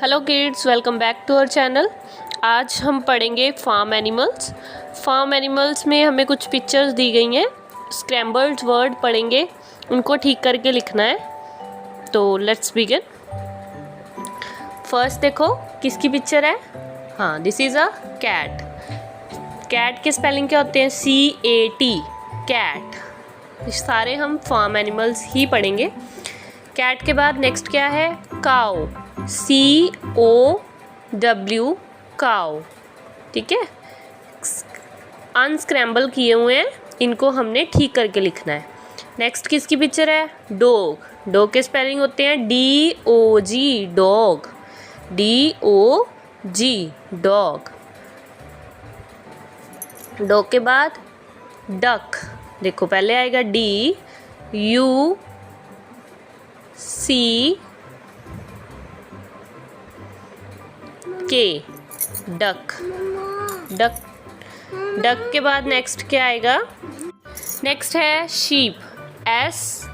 Hello kids, welcome back to our channel. आज हम पढ़ेंगे फार्म एनिमल्स। फार्म एनिमल्स में हमें कुछ पिक्चर्स दी गई हैं। स्क्रैम्बल्ड वर्ड पढ़ेंगे, उनको ठीक करके लिखना है। तो लेट्स बिगिन। फर्स्ट देखो किसकी पिक्चर है। हाँ, this is a cat. Cat के स्पेलिंग क्या होते हैं? CAT, cat. सारे हम फार्म एनिमल्स ही पढ़ेंगे। कैट के बाद नेक्स्ट क्या है? काऊ, COW, काऊ। ठीक है, अनस्क्रैम्बल किए हुए हैं, इनको हमने ठीक करके लिखना है। नेक्स्ट किसकी पिक्चर है? डॉग। डॉग के स्पेलिंग होते हैं DOG, dog. DOG, dog. Dog के बाद डक। देखो पहले आएगा DUCK, डक। डक। डक के बाद नेक्स्ट क्या आएगा? नेक्स्ट है sheep, SHE,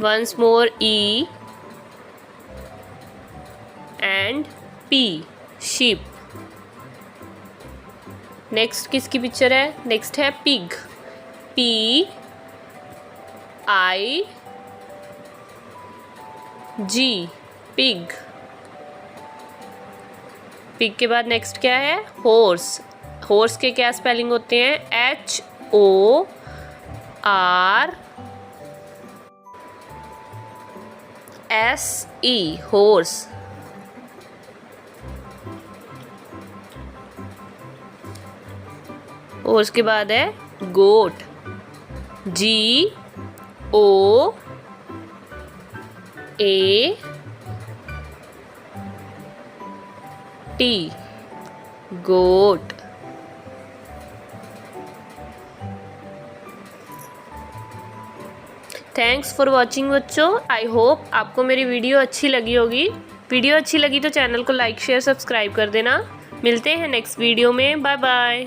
once more E and P, sheep। Next किसकी पिक्चर है? नेक्स्ट है पिग, PIG। पिग। पिग के बाद नेक्स्ट क्या है? हॉर्स। हॉर्स के क्या स्पेलिंग होते हैं? HORSE, horse. और उसके बाद है goat, GOAT, goat. Thanks for watching बच्चों। आई होप आपको मेरी वीडियो अच्छी लगी होगी। वीडियो अच्छी लगी तो चैनल को लाइक, शेयर, सब्सक्राइब कर देना। मिलते हैं नेक्स्ट वीडियो में। Bye bye.